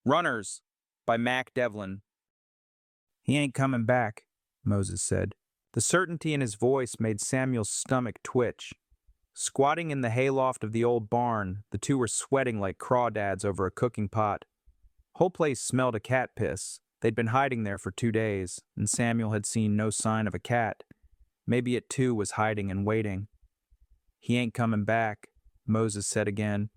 Runners by Mac Devlin. He ain't coming back, Moses said. The certainty in his voice made Samuel's stomach twitch. Squatting in the hayloft of the old barn, the two were sweating like crawdads over a cooking pot. Whole place smelled of cat piss. They'd been hiding there for 2 days, and Samuel had seen no sign of a cat. Maybe it too was hiding and waiting. He ain't coming back, Moses said again.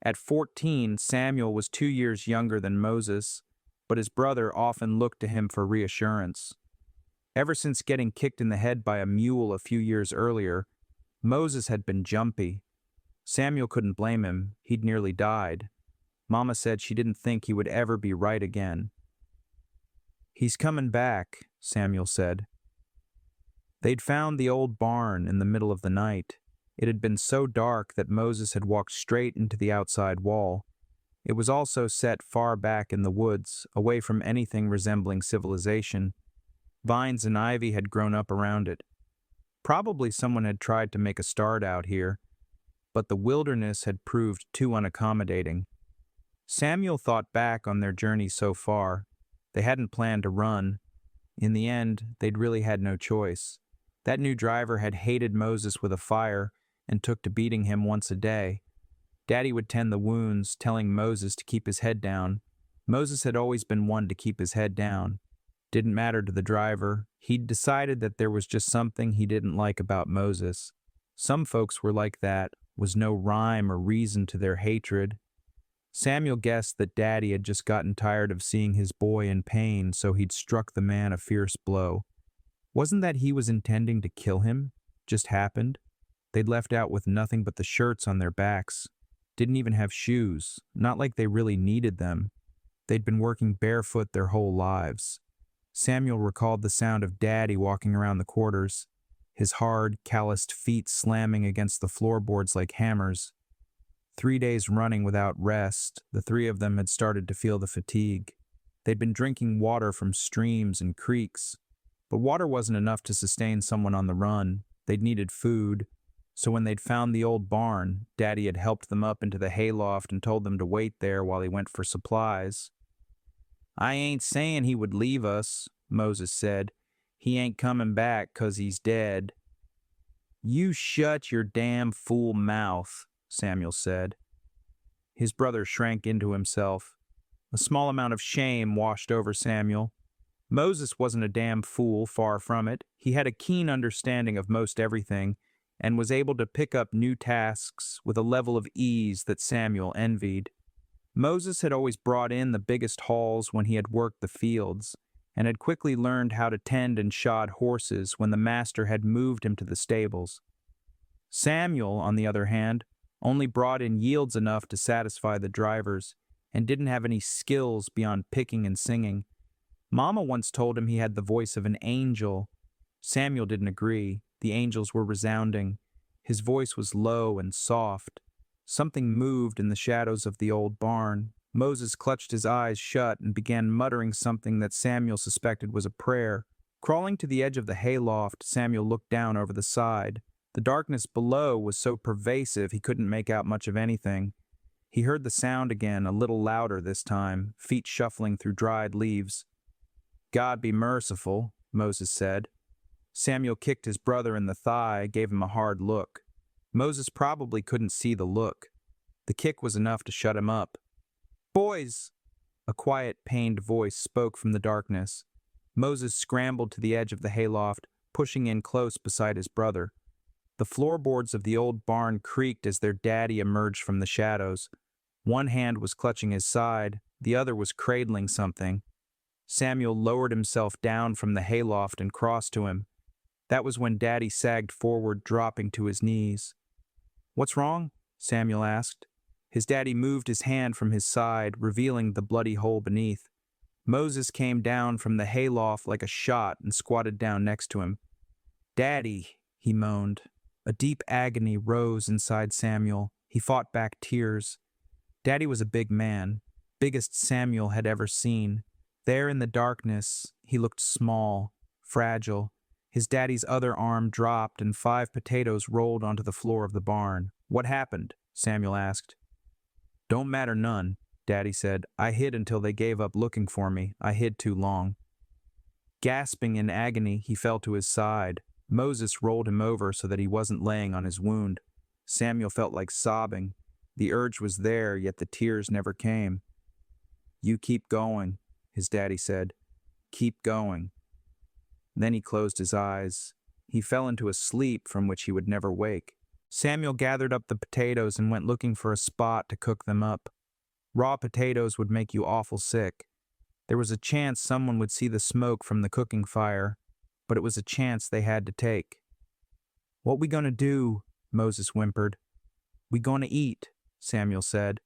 At 14, Samuel was 2 years younger than Moses, but his brother often looked to him for reassurance. Ever since getting kicked in the head by a mule a few years earlier, Moses had been jumpy. Samuel couldn't blame him. He'd nearly died. Mama said she didn't think he would ever be right again. He's coming back, Samuel said. They'd found the old barn in the middle of the night. It had been so dark that Moses had walked straight into the outside wall. It was also set far back in the woods, away from anything resembling civilization. Vines and ivy had grown up around it. Probably someone had tried to make a start out here, but the wilderness had proved too unaccommodating. Samuel thought back on their journey so far. They hadn't planned to run. In the end, they'd really had no choice. That new driver had hated Moses with a fire and took to beating him once a day. Daddy would tend the wounds, telling Moses to keep his head down. Moses had always been one to keep his head down. Didn't matter to the driver. He'd decided that there was just something he didn't like about Moses. Some folks were like that, was no rhyme or reason to their hatred. Samuel guessed that Daddy had just gotten tired of seeing his boy in pain, so he'd struck the man a fierce blow. Wasn't that he was intending to kill him? Just happened. They'd left out with nothing but the shirts on their backs. Didn't even have shoes, not like they really needed them. They'd been working barefoot their whole lives. Samuel recalled the sound of Daddy walking around the quarters, his hard, calloused feet slamming against the floorboards like hammers. 3 days running without rest, the three of them had started to feel the fatigue. They'd been drinking water from streams and creeks, but water wasn't enough to sustain someone on the run. They'd needed food. So when they'd found the old barn, Daddy had helped them up into the hayloft and told them to wait there while he went for supplies. I ain't saying he would leave us, Moses said. He ain't coming back 'cause he's dead. You shut your damn fool mouth, Samuel said. His brother shrank into himself. A small amount of shame washed over Samuel. Moses wasn't a damn fool, far from it. He had a keen understanding of most everything, and was able to pick up new tasks with a level of ease that Samuel envied. Moses had always brought in the biggest hauls when he had worked the fields, and had quickly learned how to tend and shod horses when the master had moved him to the stables. Samuel, on the other hand, only brought in yields enough to satisfy the drivers, and didn't have any skills beyond picking and singing. Mama once told him he had the voice of an angel. Samuel didn't agree. The angels were resounding. His voice was low and soft. Something moved in the shadows of the old barn. Moses clutched his eyes shut and began muttering something that Samuel suspected was a prayer. Crawling to the edge of the hayloft, Samuel looked down over the side. The darkness below was so pervasive he couldn't make out much of anything. He heard the sound again, a little louder this time, feet shuffling through dried leaves. God be merciful, Moses said. Samuel kicked his brother in the thigh, gave him a hard look. Moses probably couldn't see the look. The kick was enough to shut him up. Boys! A quiet, pained voice spoke from the darkness. Moses scrambled to the edge of the hayloft, pushing in close beside his brother. The floorboards of the old barn creaked as their daddy emerged from the shadows. One hand was clutching his side, the other was cradling something. Samuel lowered himself down from the hayloft and crossed to him. That was when Daddy sagged forward, dropping to his knees. What's wrong? Samuel asked. His daddy moved his hand from his side, revealing the bloody hole beneath. Moses came down from the hayloft like a shot and squatted down next to him. Daddy, he moaned. A deep agony rose inside Samuel. He fought back tears. Daddy was a big man, biggest Samuel had ever seen. There in the darkness, he looked small, fragile. His daddy's other arm dropped and 5 potatoes rolled onto the floor of the barn. What happened? Samuel asked. Don't matter none. Daddy said. I hid until they gave up looking for me. I hid too long. Gasping in agony, he fell to his side. Moses rolled him over so that he wasn't laying on his wound. Samuel felt like sobbing. The urge was there, yet the tears never came. You keep going, his daddy said. Keep going. Then he closed his eyes. He fell into a sleep from which he would never wake. Samuel gathered up the potatoes and went looking for a spot to cook them up. Raw potatoes would make you awful sick. There was a chance someone would see the smoke from the cooking fire, but it was a chance they had to take. What we gonna do? Moses whimpered. We gonna eat, Samuel said.